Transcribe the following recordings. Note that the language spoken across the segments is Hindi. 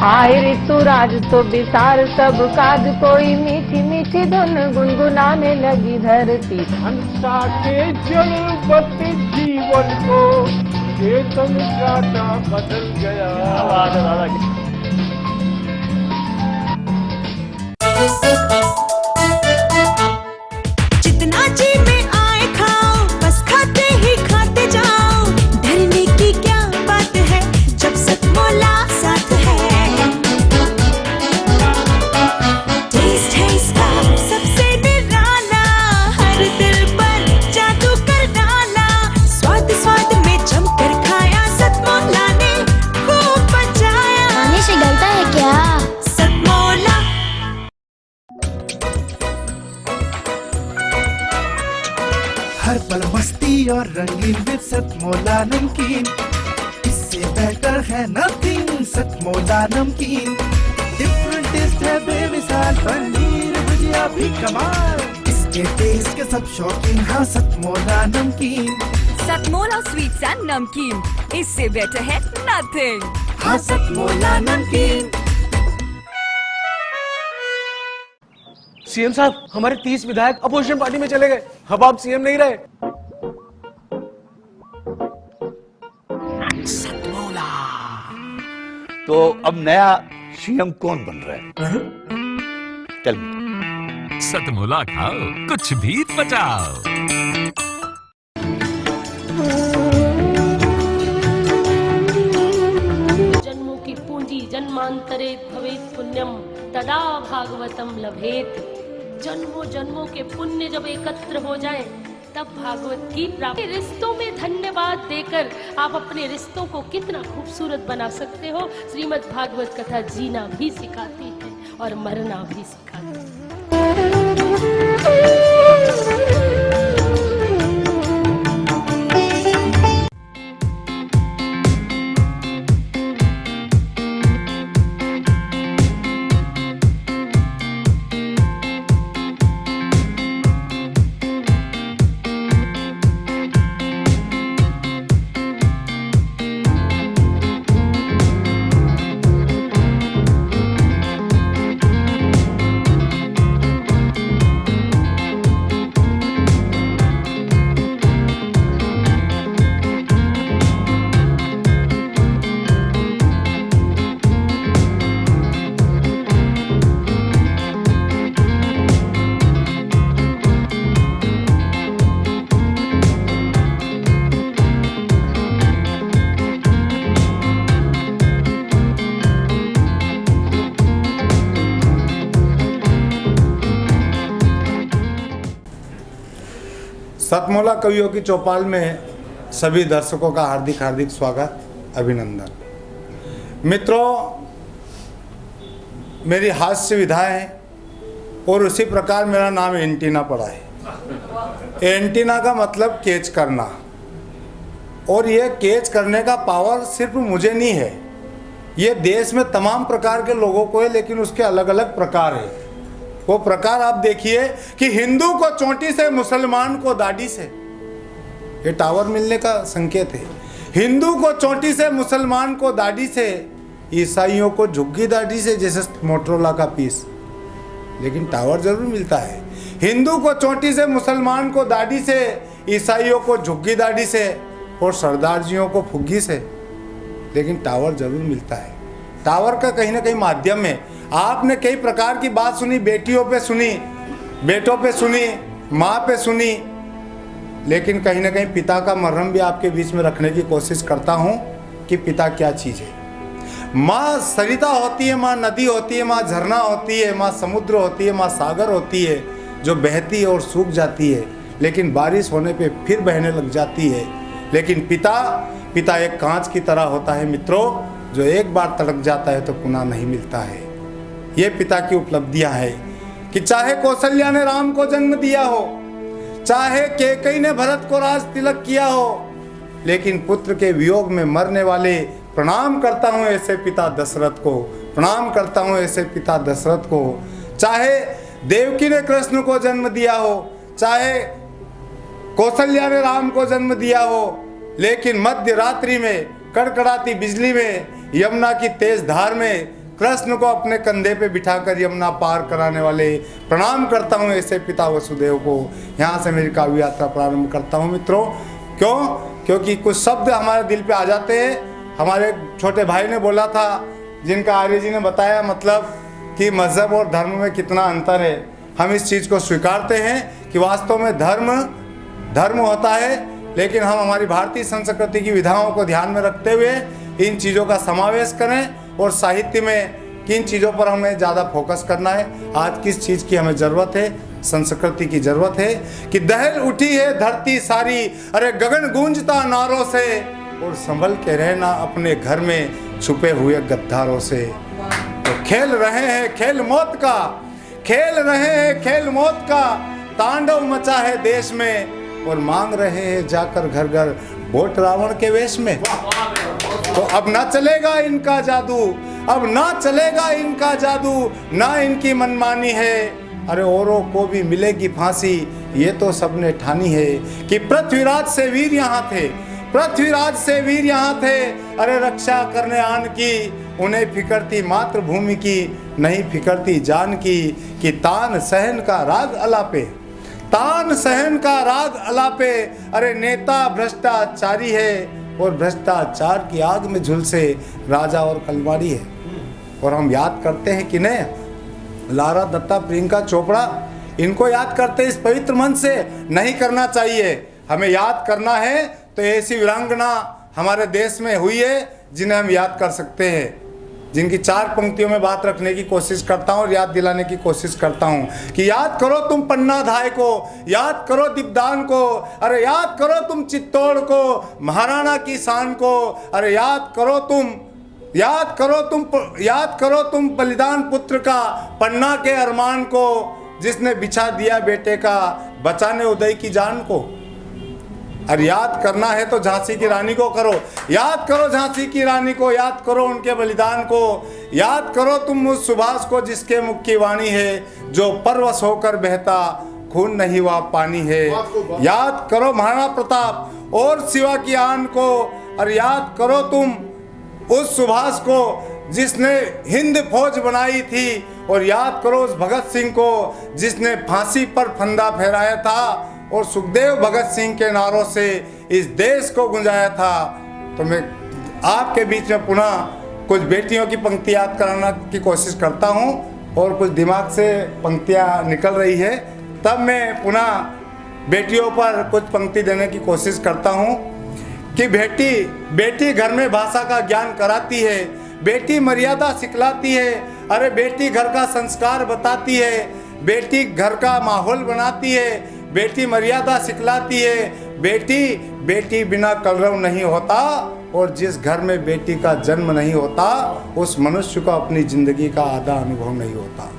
आए ऋतुराज तो विसार सब काज, कोई मीठी मीठी धुन गुनगुनाने लगी धरती। हंसा के जल बत्ती जीवन को चेतन काटा बदल गया। जितना जी में आए खाओ, बस खाते ही खाते जाओ। डरने की क्या बात है जब सतमोला साथ है। टेस्ट है इसका सबसे निराला, हर दिल पर जादू कर डाला। स्वाद स्वाद में जमकर खाया, सतमोला ने खूब बचाया। खाने से गलता है क्या? सतमोला। हर पल मस्ती और रंगीन विद सतमोला नमकीन, इससे बेटर है नथिंग। सतमोला नमकीन डिफरेंट टेस्ट है बेमिसाल, पनीर भुजिया भी कमाल। इसके टेस्ट के सब शौकीन, हाँ सतमोला नमकीन। सतमोला स्वीट्स एंड नमकीन, इससे बेटर है नथिंग। हाँ सतमोला नमकीन। सीएम साहब, हमारे 30 विधायक अपोजिशन पार्टी में चले गए। अब आप सीएम नहीं रहे। सतमोला। तो अब नया सीएम कौन बन रहा है? चल सतमोला खाओ, कुछ भी बचाओ। जन्मों की पूंजी जन्मांतरे भवेत् पुण्यम, तदा भागवतम लभेत। जन्मों जन्मों के पुण्य जब एकत्र हो जाए तब भागवत की प्राप्ति। रिश्तों में धन्यवाद देकर आप अपने रिश्तों को कितना खूबसूरत बना सकते हो। श्रीमद् भागवत कथा जीना भी सिखाती है और मरना भी सिखाती है। सतमोला कवियों की चौपाल में सभी दर्शकों का हार्दिक हार्दिक स्वागत, अभिनंदन। मित्रों, मेरी हास्य विधा है और उसी प्रकार मेरा नाम एंटीना पड़ा है। एंटीना का मतलब कैच करना, और ये कैच करने का पावर सिर्फ मुझे नहीं है, ये देश में तमाम प्रकार के लोगों को है, लेकिन उसके अलग अलग प्रकार है। वो प्रकार आप देखिए कि हिंदू को चोटी से, मुसलमान को दाढ़ी से। ये टावर मिलने का संकेत है। हिंदू को चोटी से, मुसलमान को दाढ़ी से, ईसाइयों को झुग्गी दाढ़ी से, जैसे मोटरोला का पीस। लेकिन टावर जरूर मिलता है। हिंदू को चोटी से, मुसलमान को दाढ़ी से, ईसाइयों को झुग्गी दाढ़ी से और सरदार जियों को फुग्गी से, लेकिन टावर जरूर मिलता है। टावर का कहीं ना कहीं माध्यम है। आपने कई प्रकार की बात सुनी, बेटियों पे सुनी, बेटों पे सुनी, माँ पे सुनी, लेकिन कहीं ना कहीं पिता का मरहम भी आपके बीच में रखने की कोशिश करता हूँ कि पिता क्या चीज़ है। माँ सरिता होती है, माँ नदी होती है, माँ झरना होती है, माँ समुद्र होती है, माँ सागर होती है, जो बहती है और सूख जाती है, लेकिन बारिश होने पे फिर बहने लग जाती है। लेकिन पिता एक कांच की तरह होता है मित्रों, जो एक बार तड़क जाता है तो पुनः नहीं मिलता है। ये पिता की उपलब्धियां हैं कि चाहे कौशल्या ने राम को जन्म दिया हो, चाहे कैकेयी ने भरत को राज तिलक किया हो, लेकिन पुत्र के वियोग में मरने वाले, प्रणाम करता हूँ ऐसे पिता दशरथ को, प्रणाम करता हूँ ऐसे पिता दशरथ को। चाहे देवकी ने कृष्ण को जन्म दिया हो, चाहे कौशल्या ने राम को जन्म दिया हो, लेकिन मध्य रात्रि में, कड़कड़ाती बिजली में, यमुना की तेज धार में कृष्ण को अपने कंधे पे बिठाकर यमुना पार कराने वाले, प्रणाम करता हूँ ऐसे पिता वसुदेव को। यहाँ से मेरी काव्य यात्रा प्रारंभ करता हूँ मित्रों। क्यों? क्योंकि कुछ शब्द हमारे दिल पे आ जाते हैं। हमारे छोटे भाई ने बोला था, जिनका आर्य जी ने बताया मतलब कि मजहब और धर्म में कितना अंतर है। हम इस चीज़ को स्वीकारते हैं कि वास्तव में धर्म होता है, लेकिन हम हमारी भारतीय संस्कृति की विधाओं को ध्यान में रखते हुए इन चीज़ों का समावेश करें और साहित्य में किन चीज़ों पर हमें ज़्यादा फोकस करना है। आज किस चीज़ की हमें ज़रूरत है? संस्कृति की ज़रूरत है कि दहल उठी है धरती सारी, अरे गगन गूंजता नारों से, और संभल के रहना अपने घर में छुपे हुए गद्दारों से। तो खेल रहे हैं खेल मौत का, खेल रहे हैं खेल मौत का, तांडव मचा है देश में, और मांग रहे हैं जाकर घर घर वोट रावण के वेश में। तो अब ना चलेगा इनका जादू, अब ना चलेगा इनका जादू, ना इनकी मनमानी है, अरे औरों को भी मिलेगी फांसी, ये तो सबने ठानी है। कि पृथ्वीराज से वीर यहाँ थे, पृथ्वीराज से वीर यहाँ थे, अरे रक्षा करने आन की, उन्हें फिकर थी मातृभूमि की, नहीं फिकर थी जान की। कि तान सहन का राग अलापे, तान सहन का राग अलापे, अरे नेता भ्रष्टाचारी है, और भ्रष्टाचार की आग में झुलसे राजा और कलमाड़ी है। और हम याद करते हैं कि नहीं, लारा दत्ता, प्रियंका चोपड़ा, इनको याद करते इस पवित्र मन से नहीं करना चाहिए। हमें याद करना है तो ऐसी वीरांगना हमारे देश में हुई है जिन्हें हम याद कर सकते हैं, जिनकी 4 पंक्तियों में बात रखने की कोशिश करता हूँ और याद दिलाने की कोशिश करता हूँ कि याद करो तुम पन्ना धाय को, याद करो दीपदान को, अरे याद करो तुम चित्तौड़ को, महाराणा की शान को, अरे याद करो तुम बलिदान पुत्र का, पन्ना के अरमान को, जिसने बिछा दिया बेटे का बचाने उदय की जान को। और याद करना है तो झांसी की रानी को करो, याद करो झांसी की रानी को, याद करो उनके बलिदान को, याद करो तुम उस सुभाष को जिसके मुख की वाणी है, जो परवश होकर बहता खून नहीं वह पानी है। याद करो महाराणा प्रताप और शिवा की आन को, और याद करो तुम उस सुभाष को जिसने हिंद फौज बनाई थी, और याद करो उस भगत सिंह को जिसने फांसी पर फंदा फहराया था और सुखदेव भगत सिंह के नारों से इस देश को गुंजाया था। तो मैं आपके बीच में पुनः कुछ बेटियों की पंक्ति याद कराना की कोशिश करता हूँ, और कुछ दिमाग से पंक्तियाँ निकल रही है, तब मैं पुनः बेटियों पर कुछ पंक्ति देने की कोशिश करता हूँ। कि बेटी घर में भाषा का ज्ञान कराती है, बेटी मर्यादा सिखलाती है, अरे बेटी घर का संस्कार बताती है, बेटी घर का माहौल बनाती है, बेटी मर्यादा सिखलाती है, बेटी बिना कलरव नहीं होता, और जिस घर में बेटी का जन्म नहीं होता उस मनुष्य को अपनी जिंदगी का आधा अनुभव नहीं होता।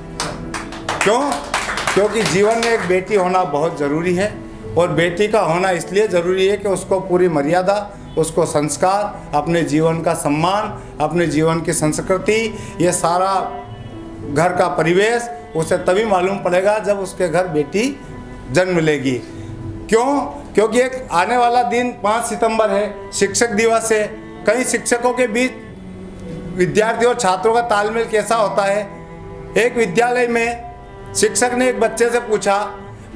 क्यों? क्योंकि जीवन में एक बेटी होना बहुत ज़रूरी है, और बेटी का होना इसलिए ज़रूरी है कि उसको पूरी मर्यादा, उसको संस्कार, अपने जीवन का सम्मान, अपने जीवन की संस्कृति, ये सारा घर का परिवेश उसे तभी मालूम पड़ेगा जब उसके घर बेटी जन्म लेगी। क्यों? क्योंकि एक आने वाला दिन 5 सितंबर है, शिक्षक दिवस है। कई शिक्षकों के बीच विद्यार्थियों और छात्रों का तालमेल कैसा होता है? एक विद्यालय में शिक्षक ने एक बच्चे से पूछा,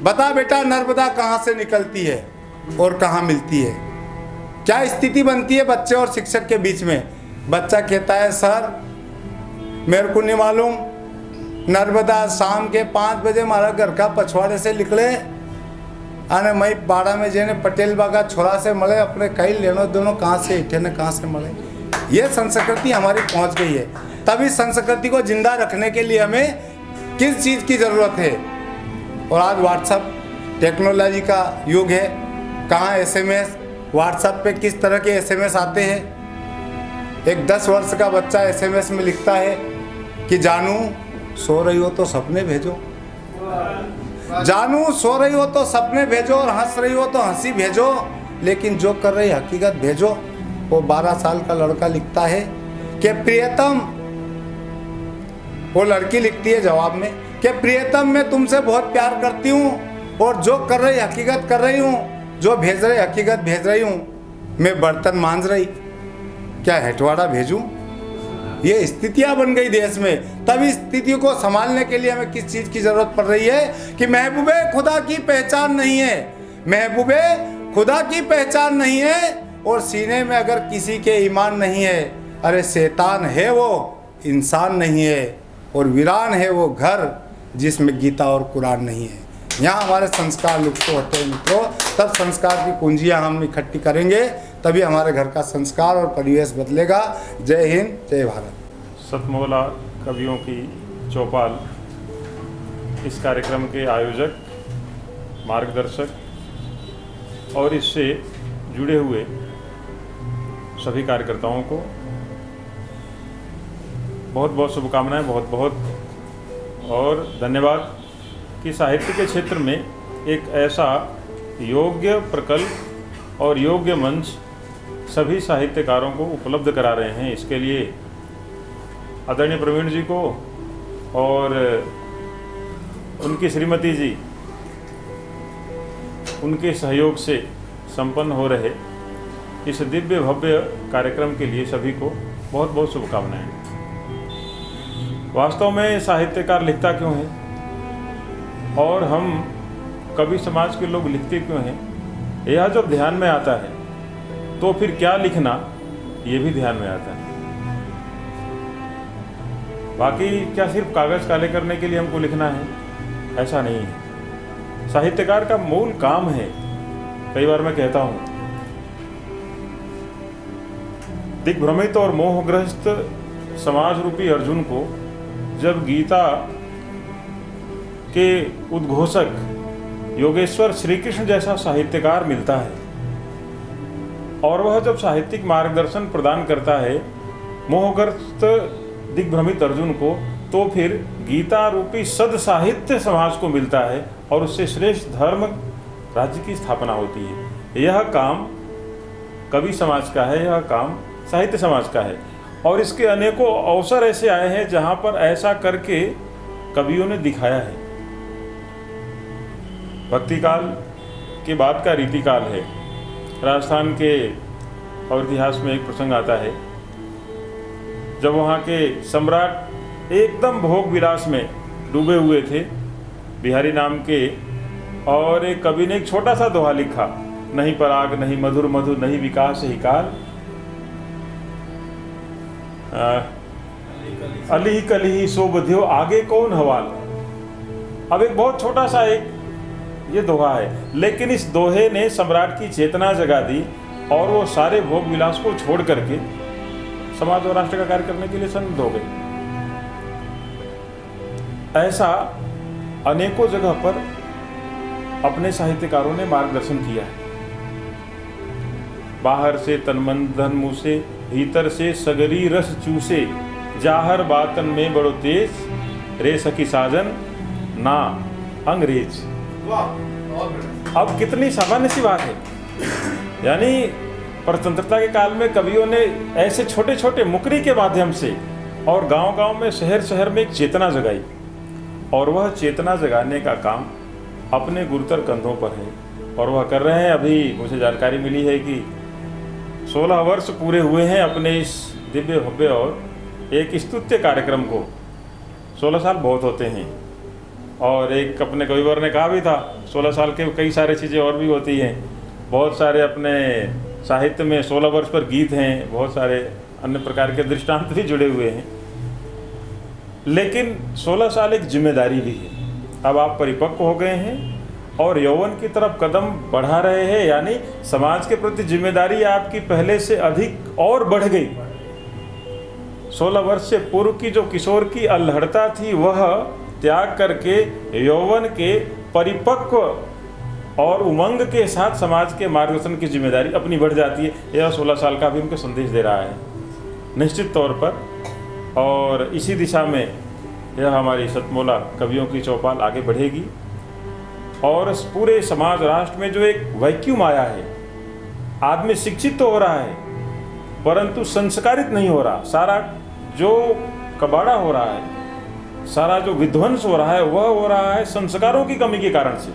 बता बेटा नर्मदा कहाँ से निकलती है और कहाँ मिलती है? क्या स्थिति बनती है बच्चे और शिक्षक के बीच में? बच्चा कहता है, सर मेरे को नहीं मालूम, नर्मदा शाम के 5 बजे हमारा घर का पछवाड़े से निकले, आने मई बाड़ा में जेने पटेल बागा छोरा से मले, अपने कई लेनो दोनों कहाँ से इठे ने कहाँ से मले। ये संस्कृति हमारी पहुँच गई है। तभी संस्कृति को जिंदा रखने के लिए हमें किस चीज़ की ज़रूरत है? और आज व्हाट्सएप टेक्नोलॉजी का युग है। कहाँ SMS, व्हाट्सएप पे किस तरह के SMS आते हैं। एक 10 वर्ष का बच्चा SMS में लिखता है कि जानू सो रही हो तो सपने भेजो, जानू सो रही हो तो सपने भेजो, और हंस रही हो तो हंसी भेजो, लेकिन जो कर रही हकीकत भेजो। वो 12 साल का लड़का लिखता है कि प्रियतम, वो लड़की लिखती है जवाब में कि प्रियतम मैं तुमसे बहुत प्यार करती हूँ, और जो कर रही हकीकत कर रही हूँ, जो भेज रही हकीकत भेज रही हूँ। मैं बर्तन मांज रही, क्या हेटवाड़ा भेजूँ? ये स्थितियां बन गई देश में। तब इस स्थिति को संभालने के लिए हमें किस चीज़ की ज़रूरत पड़ रही है कि महबूबे खुदा की पहचान नहीं है, महबूबे खुदा की पहचान नहीं है, और सीने में अगर किसी के ईमान नहीं है, अरे शैतान है वो, इंसान नहीं है, और वीरान है वो घर जिसमें गीता और कुरान नहीं है। यहाँ हमारे संस्कार लुप्त होते हैं मित्रों। तब संस्कार की कुंजियाँ हम इकट्ठी करेंगे, तभी हमारे घर का संस्कार और परिवेश बदलेगा। जय हिंद, जय भारत। सतमोला कवियों की चौपाल इस कार्यक्रम के आयोजक, मार्गदर्शक और इससे जुड़े हुए सभी कार्यकर्ताओं को बहुत बहुत शुभकामनाएं, बहुत बहुत और धन्यवाद कि साहित्य के क्षेत्र में एक ऐसा योग्य प्रकल्प और योग्य मंच सभी साहित्यकारों को उपलब्ध करा रहे हैं। इसके लिए आदरणीय प्रवीण जी को और उनकी श्रीमती जी, उनके सहयोग से संपन्न हो रहे इस दिव्य भव्य कार्यक्रम के लिए सभी को बहुत बहुत शुभकामनाएं। वास्तव में साहित्यकार लिखता क्यों है और हम कवि समाज के लोग लिखते क्यों हैं, यह जब ध्यान में आता है तो फिर क्या लिखना ये भी ध्यान में आता है। बाकी क्या सिर्फ कागज काले करने के लिए हमको लिखना है, ऐसा नहीं है। साहित्यकार का मूल काम है, कई बार मैं कहता हूँ, दिग्भ्रमित और मोहग्रस्त समाज रूपी अर्जुन को जब गीता के उद्घोषक योगेश्वर श्री कृष्ण जैसा साहित्यकार मिलता है और वह जब साहित्यिक मार्गदर्शन प्रदान करता है मोहग्रस्त दिग्भ्रमित अर्जुन को, तो फिर गीता रूपी सद साहित्य समाज को मिलता है और उससे श्रेष्ठ धर्म राज्य की स्थापना होती है। यह काम कवि समाज का है, यह काम साहित्य समाज का है और इसके अनेकों अवसर ऐसे आए हैं जहां पर ऐसा करके कवियों ने दिखाया है। भक्ति काल के बाद का रीतिकाल है। राजस्थान के और इतिहास में एक प्रसंग आता है जब वहाँ के सम्राट एकदम भोग विलास में डूबे हुए थे, बिहारी नाम के, और एक कवि ने एक छोटा सा दोहा लिखा, नहीं पराग नहीं मधुर मधु नहीं विकास ही काल, अली कली सो बधियो आगे कौन हवाल। अब एक बहुत छोटा सा एक ये दोहा है, लेकिन इस दोहे ने सम्राट की चेतना जगा दी और वो सारे भोग विलास को छोड़ करके समाज और राष्ट्र का कार्य करने के लिए संबद्ध हो गए। ऐसा अनेकों जगह पर अपने साहित्यकारों ने मार्गदर्शन किया है। बाहर से तन मन धन मुँह से, भीतर से सगरी रस चूसे, जाहर बातन में बड़ो तेज, रे सखी साजन ना अंग्रेज। अब कितनी सामान्य सी बात है, यानी परतंत्रता के काल में कवियों ने ऐसे छोटे छोटे मुकरी के माध्यम से और गांव-गांव में शहर शहर में एक चेतना जगाई और वह चेतना जगाने का काम अपने गुरुतर कंधों पर है और वह कर रहे हैं। अभी मुझे जानकारी मिली है कि 16 वर्ष पूरे हुए हैं अपने इस दिव्य भव्य और एक स्तुत्य कार्यक्रम को। 16 साल बहुत होते हैं और एक अपने कविवर ने कहा भी था 16 साल के कई सारी चीज़ें और भी होती हैं। बहुत सारे अपने साहित्य में 16 वर्ष पर गीत हैं, बहुत सारे अन्य प्रकार के दृष्टांत भी जुड़े हुए हैं, लेकिन 16 साल एक जिम्मेदारी भी है। अब आप परिपक्व हो गए हैं और यौवन की तरफ कदम बढ़ा रहे हैं, यानी समाज के प्रति जिम्मेदारी आपकी पहले से अधिक और बढ़ गई। 16 वर्ष से पूर्व की जो किशोर की अल्हड़ता थी वह त्याग करके यौवन के परिपक्व और उमंग के साथ समाज के मार्गदर्शन की जिम्मेदारी अपनी बढ़ जाती है। यह 16 साल का भी उनको संदेश दे रहा है निश्चित तौर पर, और इसी दिशा में यह हमारी सतमोला कवियों की चौपाल आगे बढ़ेगी और पूरे समाज राष्ट्र में जो एक वैक्यूम आया है, आदमी शिक्षित तो हो रहा है परंतु संस्कारित नहीं हो रहा। सारा जो कबाड़ा हो रहा है, सारा जो विध्वंस हो रहा है, वह हो रहा है संस्कारों की कमी के कारण से।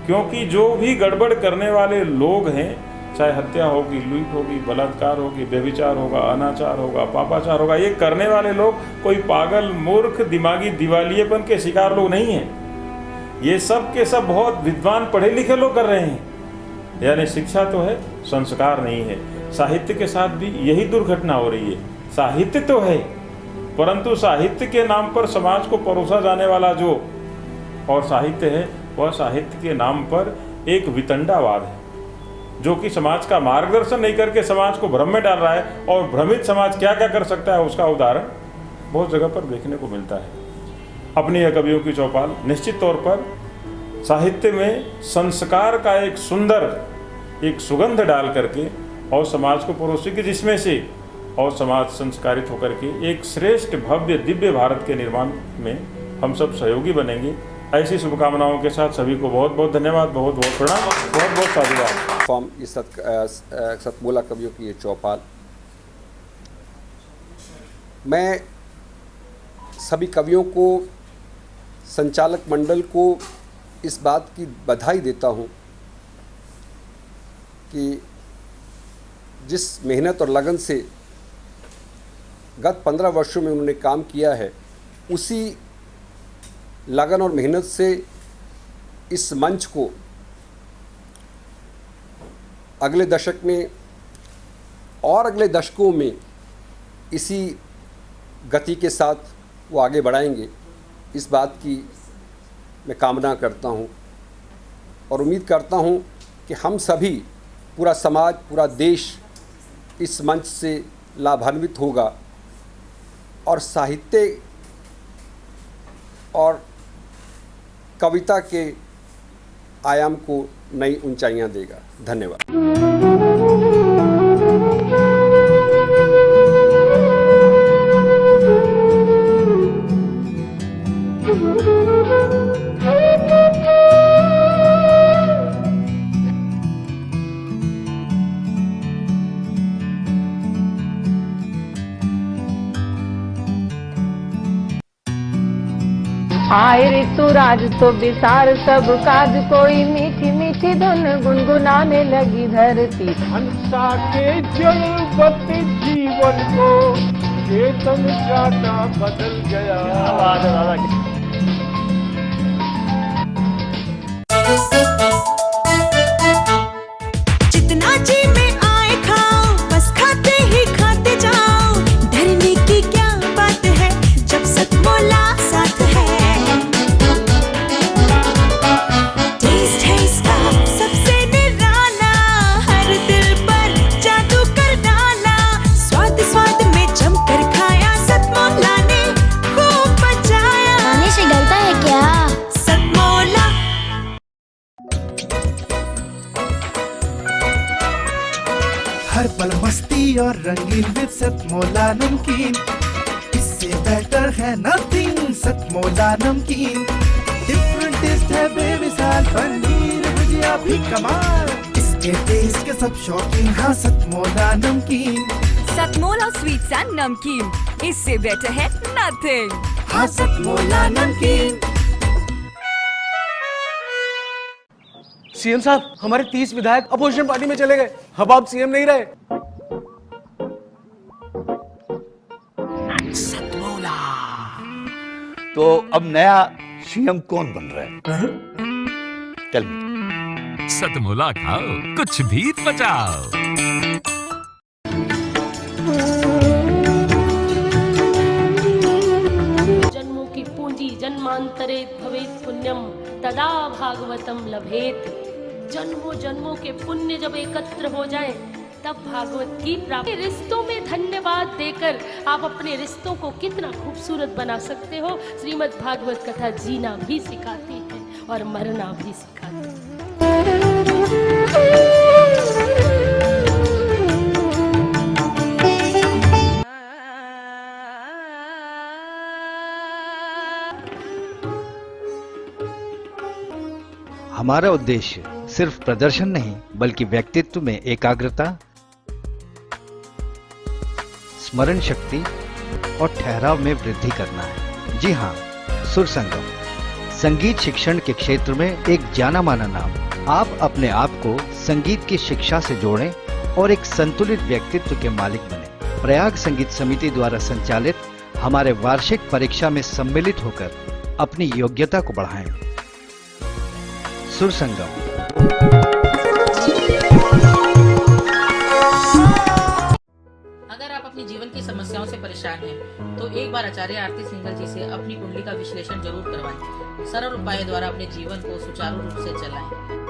क्योंकि जो भी गड़बड़ करने वाले लोग हैं चाहे हत्या होगी, लूट होगी, बलात्कार होगी, व्यभिचार होगा, अनाचार होगा, पापाचार होगा, ये करने वाले लोग कोई पागल, मूर्ख, दिमागी दिवालियेपन के शिकार लोग नहीं हैं। ये सब के सब बहुत विद्वान, पढ़े लिखे लोग कर रहे हैं। यानी शिक्षा तो है, संस्कार नहीं है। साहित्य के साथ भी यही दुर्घटना हो रही है। साहित्य तो है, परंतु साहित्य के नाम पर समाज को परोसा जाने वाला जो और साहित्य है, वह साहित्य के नाम पर एक वितंडावाद है, जो कि समाज का मार्गदर्शन नहीं करके समाज को भ्रम में डाल रहा है। और भ्रमित समाज क्या क्या कर सकता है, उसका उदाहरण बहुत जगह पर देखने को मिलता है। अपनी यह कवियों की चौपाल निश्चित तौर पर साहित्य में संस्कार का एक सुंदर एक सुगंध डाल करके और समाज को परोसेगी, जिसमें से और समाज संस्कारित होकर के एक श्रेष्ठ भव्य दिव्य भारत के निर्माण में हम सब सहयोगी बनेंगे। ऐसी शुभकामनाओं के साथ सभी को बहुत बहुत धन्यवाद, बहुत बहुत प्रणाम, बहुत बहुत साधुवाद। फॉर्म इस सतमोला कवियों की ये चौपाल, मैं सभी कवियों को, संचालक मंडल को इस बात की बधाई देता हूँ कि जिस मेहनत और लगन से गत 15 वर्षों में उन्होंने काम किया है, उसी लगन और मेहनत से इस मंच को अगले दशक में और अगले दशकों में इसी गति के साथ वो आगे बढ़ाएंगे, इस बात की मैं कामना करता हूँ और उम्मीद करता हूँ कि हम सभी, पूरा समाज, पूरा देश इस मंच से लाभान्वित होगा और साहित्य और कविता के आयाम को नई ऊंचाइयां देगा। धन्यवाद। आए ऋतुराज तो विसार सब काज, कोई मीठी मीठी धुन गुनगुनाने लगी धरती। हंसा के जलवत जीवन को चेतन चाटा बदल गया। जितना जी में आए खाओ, बस खाते ही खाते जाओ। डरने की क्या बात है जब सतमोला साथ है। टेस्ट है इसका सबसे निराला, हर दिल पर जादू कर डाला। स्वाद स्वाद में जमकर खाया, सतमोला ने खूब बचाया। खाने से गलता है क्या? सतमोला। हर पल मस्ती और रंगीन विद सतमोला नमकीन, इससे बेटर है नथिंग। सतमोला नमकीन, डिफरेंट टेस्ट है बेमिसाल, पनीर भुजिया भी कमाल। इसके टेस्ट के सब शौकीन, हाँ सतमोला नमकीन। सतमोला स्वीट्स एंड नमकीन, इससे बेटर है नथिंग। हाँ सतमोला नमकीन। सीएम साहब, हमारे 30 विधायक अपोजिशन पार्टी में चले गए। अब आप सीएम नहीं रहे। सतमोला। तो अब नया सीएम कौन बन रहा है? Tell me. सतमोला खाओ, कुछ भी बचाओ। जन्मों की पूंजी जन्मांतरे भवेत् पुण्यम तदा भागवतम लभेत। जन्मों जन्मों के पुण्य जब एकत्र हो जाएं, तब भागवत की प्राप्ति। रिश्तों में धन्यवाद देकर आप अपने रिश्तों को कितना खूबसूरत बना सकते हो। श्रीमद् भागवत कथा जीना भी सिखाती है और मरना भी सिखाती है। हमारा उद्देश्य सिर्फ प्रदर्शन नहीं, बल्कि व्यक्तित्व में एकाग्रता, स्मरण शक्ति और ठहराव में वृद्धि करना है। जी हाँ, सुर संगम संगीत शिक्षण के क्षेत्र में एक जाना माना नाम आप अपने आप को संगीत की शिक्षा से जोड़ें और एक संतुलित व्यक्तित्व के मालिक बने। प्रयाग संगीत समिति द्वारा संचालित हमारे वार्षिक परीक्षा में सम्मिलित होकर अपनी योग्यता को बढ़ाएं। सुर संगम। अगर आप अपनी जीवन की समस्याओं से परेशान हैं, तो एक बार आचार्य आरती सिंघल जी से अपनी कुंडली का विश्लेषण जरूर करवाएं। सरल उपाय द्वारा अपने जीवन को सुचारू रूप से चलाएं।